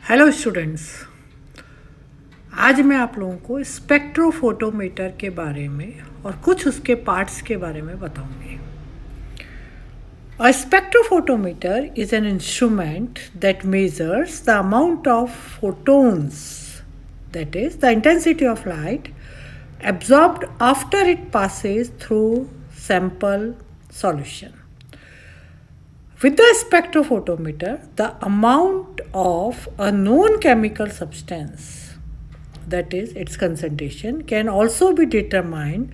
Hello students, आज मैं आप लोगों को स्पेक्ट्रोफोटोमीटर के बारे में और कुछ उसके पार्ट्स के बारे में बताऊंगी। A spectrophotometer is an instrument that measures the amount of photons, that is, the intensity of light absorbed after it passes through sample solution. With the spectrophotometer, the amount of a known chemical substance, that is, its concentration, can also be determined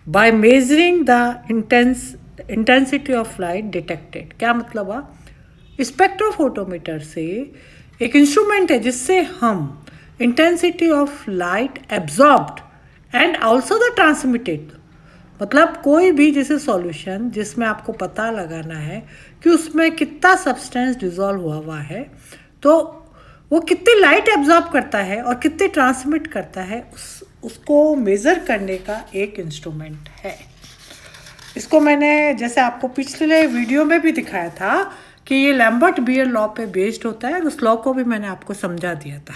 by measuring the intensity of light detected. क्या मतलब है? Spectrophotometer से एक instrument है जिससे हम intensity of light absorbed and also the transmitted, मतलब कोई भी जैसे सॉल्यूशन जिसमें आपको पता लगाना है कि उसमें कितना सब्सटेंस डिजॉल्व हुआ है, तो वो कितनी लाइट एब्जॉर्ब करता है और कितनी ट्रांसमिट करता है, उसको मेज़र करने का एक इंस्ट्रूमेंट है। इसको मैंने जैसे आपको पिछले वीडियो में भी दिखाया था कि ये लैम्बर्ट बियर लॉ पे बेस्ड होता है, और उस लॉ को भी मैंने आपको समझा दिया था।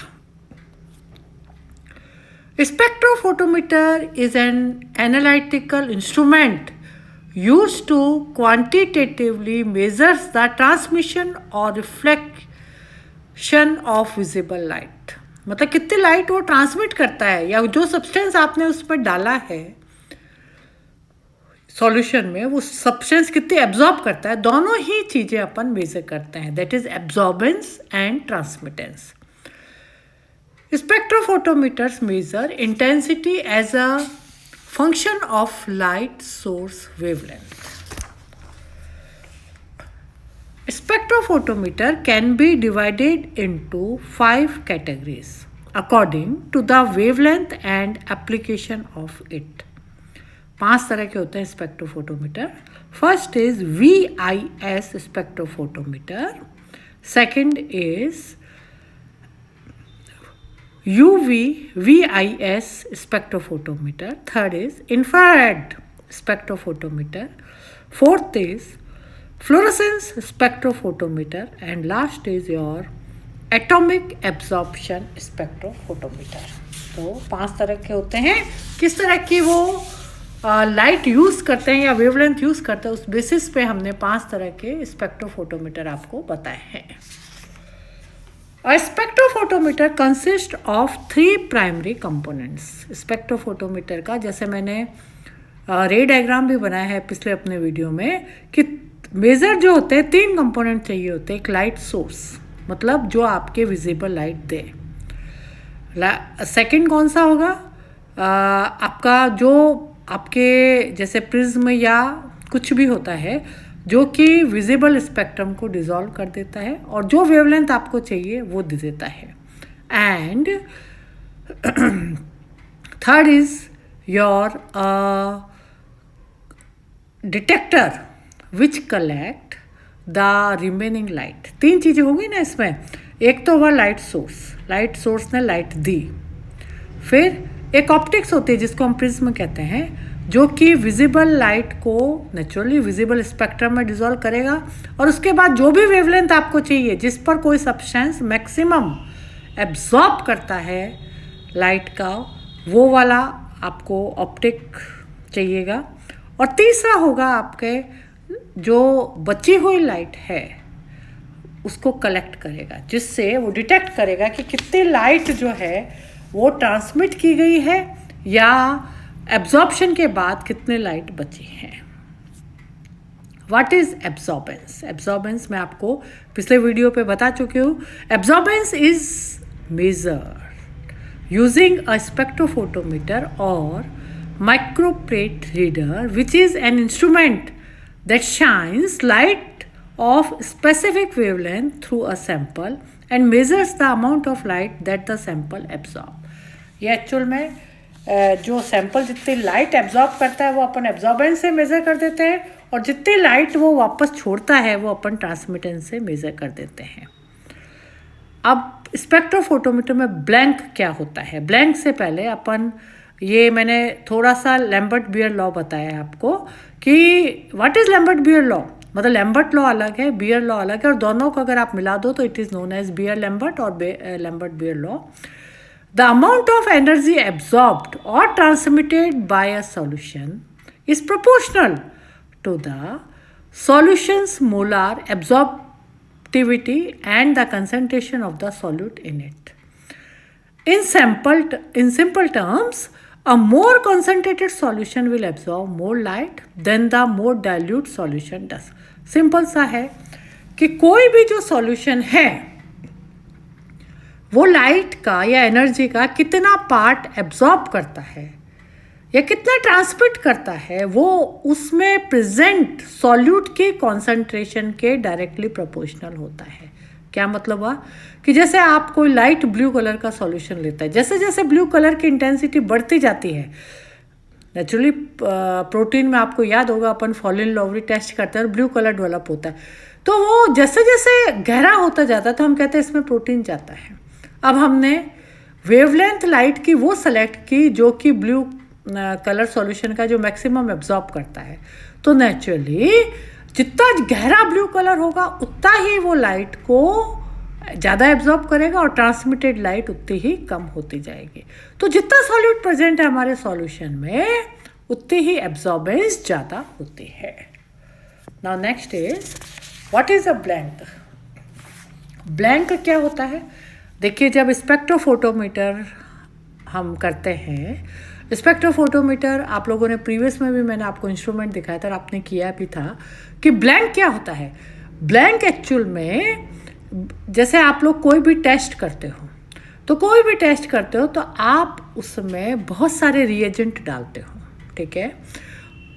Spectrophotometer is an analytical instrument used to quantitatively measure the transmission or reflection of visible light. मतलब कितनी लाइट वो ट्रांसमिट करता है या जो सब्सटेंस आपने उस पर डाला है सॉल्यूशन में, वो सब्सटेंस कितनी एब्जॉर्ब करता है, दोनों ही चीज़ें अपन मेजर करते हैं, that is absorbance and transmittance. Spectrophotometers measure intensity as a function of light source wavelength. Spectrophotometer can be divided into 5 categories according to the wavelength and application of it. 5 तरह के होते हैं spectrophotometer. First is VIS spectrophotometer, second is UV VIS spectrophotometer, third is infrared spectrophotometer, fourth is fluorescence spectrophotometer, and last is your atomic absorption spectrophotometer. तो 5 तरह के होते हैं। किस तरह की वो लाइट यूज़ करते हैं या वेवलेंथ यूज़ करते हैं, उस बेसिस पे हमने 5 तरह के स्पेक्ट्रोफोटोमीटर आपको बताए हैं। A spectrophotometer consists of 3 primary components. Spectrophotometer का जैसे मैंने रे डायग्राम भी बनाया है पिछले अपने वीडियो में कि मेजर जो होते हैं 3 कंपोनेंट चाहिए होते हैं। एक लाइट सोर्स, मतलब जो आपके विजिबल लाइट दे। सेकंड कौन सा होगा? आपका जो आपके जैसे प्रिज्म या कुछ भी होता है जो कि विजिबल स्पेक्ट्रम को डिसॉल्व कर देता है और जो वेवलेंथ आपको चाहिए वो दे देता है। And third is your detector which collect the remaining light. 3 चीज़ें होंगी ना इसमें। एक तो हुआ लाइट सोर्स ने लाइट दी। फिर एक ऑप्टिक्स होती है जिसको हम प्रिज्म कहते हैं, जो कि विजिबल लाइट को नेचुरली विजिबल स्पेक्ट्रम में डिसॉल्व करेगा, और उसके बाद जो भी वेवलेंथ आपको चाहिए जिस पर कोई सब्सटेंस मैक्सिमम एब्जॉर्ब करता है लाइट का, वो वाला आपको ऑप्टिक चाहिएगा। और तीसरा होगा आपके जो बची हुई लाइट है उसको कलेक्ट करेगा, जिससे वो डिटेक्ट करेगा कि कितनी लाइट जो है वो ट्रांसमिट की गई है या एब्जॉर्प्शन के बाद कितने लाइट बची हैं। What is absorbance? एब्जॉर्बेंस मैं आपको पिछले वीडियो पे बता चुकी हूँ। Absorbance is measure using a spectrophotometer और microplate reader, which is an instrument that shines light of specific wavelength through a sample and measures the amount of light that the sample absorb. ये actual में जो sample जितनी light absorb करता है वो अपन absorbance से measure कर देते हैं, और जितनी लाइट वो वापस छोड़ता है वो अपन ट्रांसमिटेंस से मेज़र कर देते हैं। अब स्पेक्ट्रोफोटोमीटर में ब्लैंक क्या होता है? ब्लैंक से पहले अपन ये मैंने थोड़ा सा लैम्बर्ट बियर लॉ बताया है आपको कि what is Lambert Beer law. मतलब लैम्बर्ट लॉ अलग है, बियर लॉ अलग है, और दोनों को अगर आप मिला दो तो it is known as Beer Lambert और Lambert Beer law. The amount of energy absorbed और transmitted by a solution is proportional to the solution's molar absorptivity and the concentration of the solute in it. In simple terms, a more concentrated solution will absorb more light than the more dilute solution does. Simple सा है कि कोई भी जो solution है वो light का या एनर्जी का कितना पार्ट एब्जॉर्ब करता है या कितना ट्रांसमिट करता है, वो उसमें प्रेजेंट सॉल्यूट के कॉन्सेंट्रेशन के डायरेक्टली प्रोपोर्शनल होता है. क्या मतलब हुआ कि जैसे आप कोई लाइट ब्लू कलर का सॉल्यूशन लेता है, जैसे जैसे ब्लू कलर की इंटेंसिटी बढ़ती जाती है, नेचुरली प्रोटीन में आपको याद होगा अपन फॉलिन लॉवरी टेस्ट करते हैं और ब्लू कलर डेवलप होता है, तो वो जैसे जैसे गहरा होता जाता है तो हम कहते हैं इसमें प्रोटीन जाता है. अब हमने वेवलेंथ लाइट की वो सेलेक्ट की जो कि ब्लू कलर सॉल्यूशन का जो मैक्सिमम एब्जॉर्ब करता है, तो नेचुरली जितना गहरा ब्लू कलर होगा उतना ही वो लाइट को ज़्यादा एब्जॉर्ब करेगा और ट्रांसमिटेड लाइट उतनी ही कम होती जाएगी. तो जितना सॉल्यूट प्रेजेंट है हमारे सॉल्यूशन में उतनी ही एब्जॉर्बेंस ज़्यादा होती है. Now next is what is a blank. Blank क्या होता है? देखिए, जब स्पेक्ट्रोफोटोमीटर हम करते हैं, स्पेक्ट्रोफोटोमीटर आप लोगों ने प्रीवियस में भी मैंने आपको इंस्ट्रूमेंट दिखाया था और आपने किया भी था कि ब्लैंक क्या होता है. ब्लैंक एक्चुअल में जैसे आप लोग कोई भी टेस्ट करते हो तो आप उसमें बहुत सारे रिएजेंट डालते हो, ठीक है.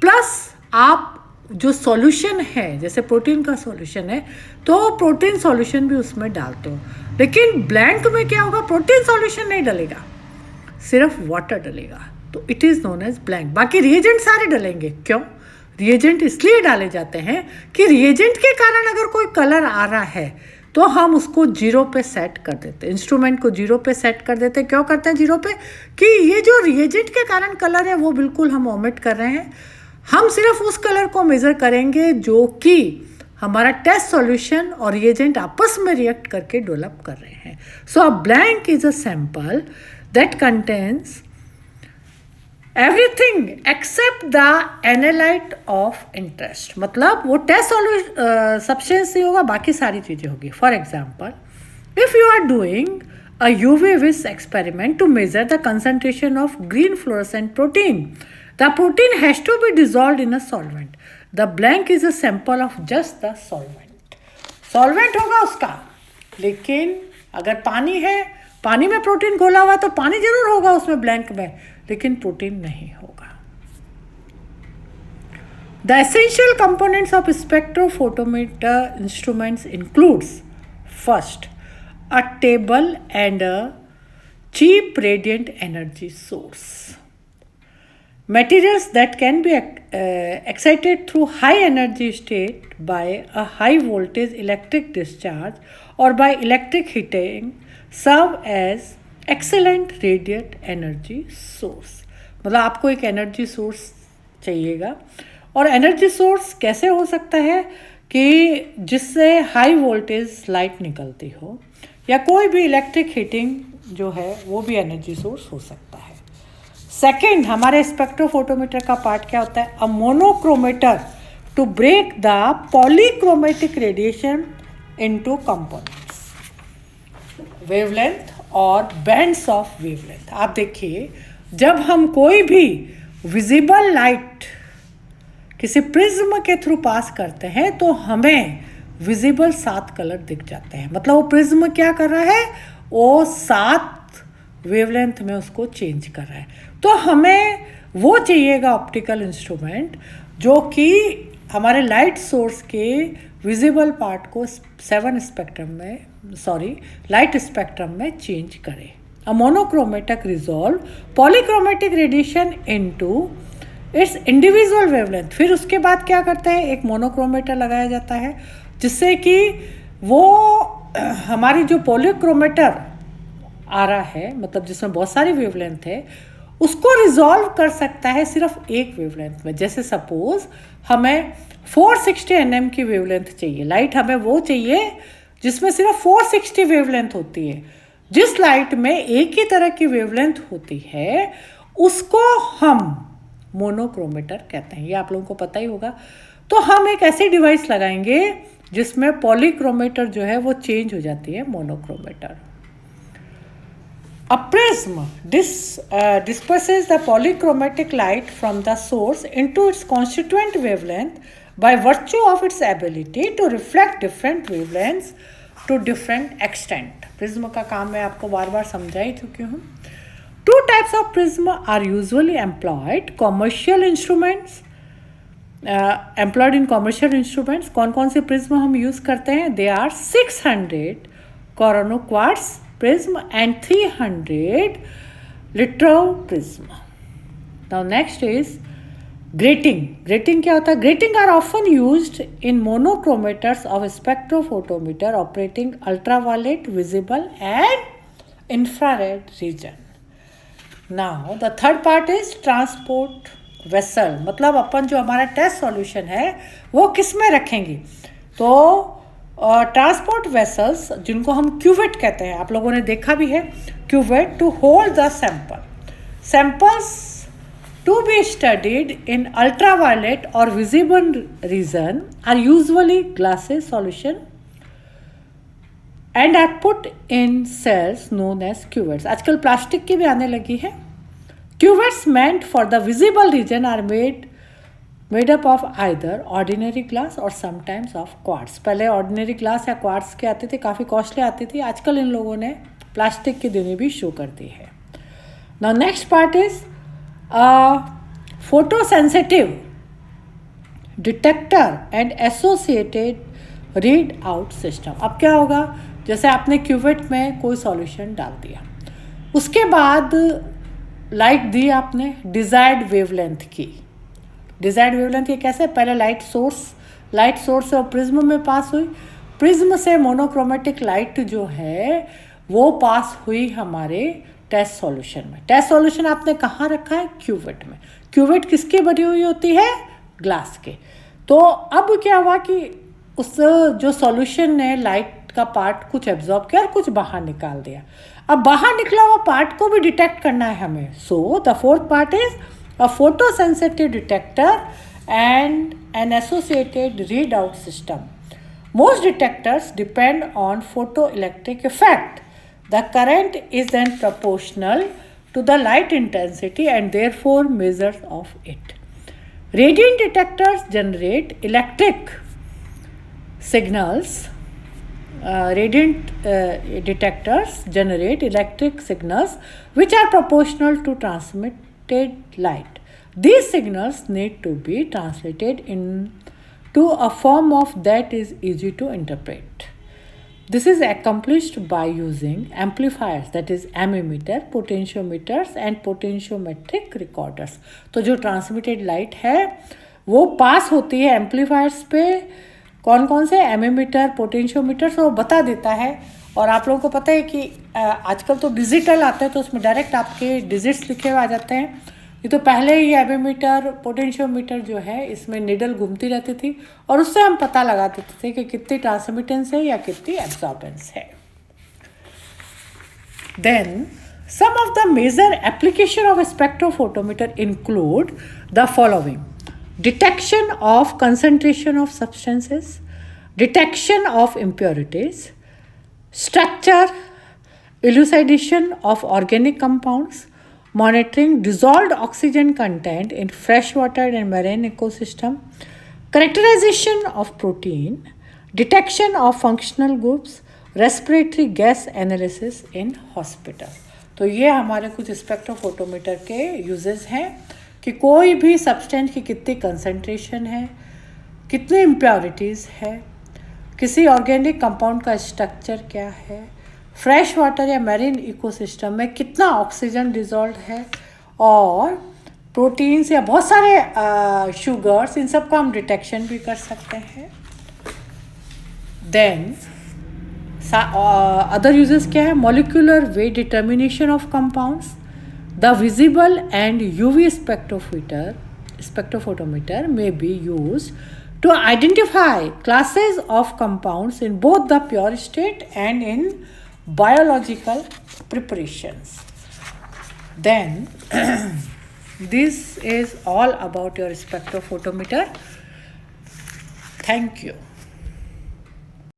प्लस आप जो सॉल्यूशन है, जैसे प्रोटीन का सॉल्यूशन है तो प्रोटीन सॉल्यूशन भी उसमें डालते हो. लेकिन ब्लैंक में क्या होगा, प्रोटीन सॉल्यूशन नहीं डलेगा, सिर्फ वाटर डलेगा, तो it is known as blank. बाकी रिएजेंट सारे डलेंगे. क्यों? रिएजेंट इसलिए डाले जाते हैं कि रिएजेंट के कारण अगर कोई कलर आ रहा है तो हम उसको 0 पे सेट कर देते हैं, इंस्ट्रूमेंट को 0 पे सेट कर देते हैं. क्यों करते हैं 0 पे? कि ये जो रिएजेंट के कारण कलर है वो बिल्कुल हम ओमिट कर रहे हैं. हम सिर्फ उस कलर को मेज़र करेंगे जो कि हमारा टेस्ट सॉल्यूशन और रिएजेंट आपस में रिएक्ट करके डेवलप कर रहे हैं. So a blank is a sample that contains everything except the analyte of interest. मतलब वो टेस्ट सब्सटेंस नहीं होगा, बाकी सारी चीज़ें होगी. For example, if you are doing a UV vis experiment to measure the concentration of green fluorescent protein, the protein has to be dissolved in a solvent. The blank is a sample of just the solvent. Solvent होगा उसका, लेकिन अगर पानी है, पानी में protein घोला हुआ तो पानी जरूर होगा उसमें ब्लैंक में, लेकिन प्रोटीन नहीं होगा. The essential components of spectrophotometer instruments includes first a table and a cheap radiant energy source. Materials that can be excited through high energy state by a high voltage electric discharge or by electric heating serve as excellent radiant energy source. मतलब आपको एक energy source चाहिएगा, और energy source कैसे हो सकता है कि जिससे हाई वोल्टेज लाइट निकलती हो, या कोई भी इलेक्ट्रिक हीटिंग जो है वो भी एनर्जी सोर्स हो सकता है. सेकेंड, हमारे स्पेक्ट्रोफोटोमीटर का पार्ट क्या होता है? A monochromator to break the polychromatic radiation into components, wavelength और बैंड्स ऑफ वेवलेंथ. आप देखिए, जब हम कोई भी विजिबल लाइट किसी प्रिज्म के थ्रू पास करते हैं तो हमें विजिबल 7 कलर दिख जाते हैं. मतलब वो प्रिज्म क्या कर रहा है, वो 7 वेवलेंथ में उसको चेंज कर रहा है. तो हमें वो चाहिएगा ऑप्टिकल इंस्ट्रूमेंट जो कि हमारे लाइट सोर्स के विजिबल पार्ट को 7 स्पेक्ट्रम में, लाइट स्पेक्ट्रम में चेंज करे. A monochromatic resolve polychromatic radiation into its individual wavelength. फिर उसके बाद क्या करते हैं, एक मोनोक्रोमेटर लगाया जाता है जिससे कि वो हमारी जो पॉलीक्रोमेटर आ रहा है, मतलब जिसमें बहुत सारी वेवलेंथ है, उसको रिजॉल्व कर सकता है सिर्फ एक वेवलेंथ में। जैसे सपोज हमें 460 nm की वेवलेंथ चाहिए, लाइट हमें वो चाहिए जिसमें सिर्फ 460 वेवलेंथ होती है। जिस लाइट में एक ही तरह की वेवलेंथ होती है उसको हम मोनोक्रोमेटर कहते हैं, ये आप लोगों को पता ही होगा। तो हम एक ऐसी डिवाइस लगाएंगे जिसमें पॉलीक्रोमेटर जो है वो चेंज हो जाती है monochromator. A prism disperses the polychromatic light from the source into its constituent wavelength by virtue of its ability to reflect different wavelengths to different extent. Prism का काम मैं आपको बार बार समझा ही चुकी हूँ। Two types of prism are usually employed. Commercial instruments employed in commercial instruments. कौन कौन से prism हम use करते हैं? They are 600 Corona quartz prism and 300 Littrow prism. Now next is grating. Grating क्या होता है? Grating are often used in monochromators of spectrophotometer operating ultraviolet, visible and infrared region. Now the third part is transport vessel. मतलब अपन जो हमारा test solution है वो किस में रखेंगे? तो ट्रांसपोर्ट वेसल्स जिनको हम क्यूवेट कहते हैं, आप लोगों ने देखा भी है cuvette, to hold the samples to be studied in ultraviolet और visible region are usually glasses solution and are put in cells known as cuvettes. आजकल प्लास्टिक की भी आने लगी है। Cuvettes meant for the visible region are made up of either ordinary glass और sometimes of quartz. पहले ordinary glass या quartz के आते थे, काफ़ी कॉस्टली आती थी। आजकल इन लोगों ने प्लास्टिक की देनी भी शुरू कर दी है। Now next part is photo sensitive detector and associated read out system. अब क्या होगा, जैसे आपने क्यूवेट में कोई सॉल्यूशन डाल दिया, उसके बाद लाइट दी आपने डिजायर्ड वेवलेंथ की। डिजायर्ड वेवलेंथ ये कैसे? पहले लाइट सोर्स और प्रिज्म में पास हुई, प्रिज्म से मोनोक्रोमेटिक लाइट जो है वो पास हुई हमारे टेस्ट सॉल्यूशन में। टेस्ट सॉल्यूशन आपने कहाँ रखा है? क्यूवेट में। क्यूवेट किसकी बनी हुई होती है? ग्लास के। तो अब क्या हुआ कि उस जो सॉल्यूशन ने लाइट का पार्ट कुछ एब्जॉर्ब किया और कुछ बाहर निकाल दिया। अब बाहर निकला हुआ पार्ट को भी डिटेक्ट करना है हमें। So the fourth part is a photosensitive detector and an associated readout system. Most detectors depend on photoelectric effect. The current is then proportional to the light intensity and therefore measures of it. Radiant detectors generate electric signals. Detectors generate electric signals which are proportional to transmitted light. These signals need to be translated into a form of that is easy to interpret. This is accomplished by using amplifiers, that is ammeter, potentiometers and potentiometric recorders. तो जो transmitted light है वो पास होती है amplifiers पे। कौन कौन से? एमीमीटर, पोटेंशियोमीटर, वो बता देता है। और आप लोगों को पता है कि आजकल तो डिजिटल आते हैं तो उसमें डायरेक्ट आपके डिजिट्स लिखे हुए आ जाते हैं। ये तो पहले ही एमीमीटर, पोटेंशियोमीटर जो है इसमें निडल घूमती रहती थी और उससे हम पता लगा देते थे कि कितनी ट्रांसमिटेंस है या कितनी एब्जॉर्बेंस है। Then some of the major application of a spectrophotometer include the following: detection of concentration of substances, detection of impurities, structure, elucidation of organic compounds, monitoring dissolved oxygen content in freshwater and marine ecosystem, characterization of protein, detection of functional groups, respiratory gas analysis in hospital. तो ये हमारे कुछ spectrophotometer के uses हैं कि कोई भी substance की कितनी कंसंट्रेशन है, कितनी इम्प्योरिटीज़ है, किसी ऑर्गेनिक कंपाउंड का स्ट्रक्चर क्या है, फ्रेश वाटर या मैरीन इकोसिस्टम में कितना ऑक्सीजन डिजॉल्व है, और प्रोटीन्स या बहुत सारे शुगर्स, इन सब का हम डिटेक्शन भी कर सकते हैं। देन अदर यूजेस क्या है? Molecular weight determination of compounds, The visible and UV spectrophotometer may be used to identify classes of compounds in both the pure state and in biological preparations. Then, this is all about your spectrophotometer. Thank you.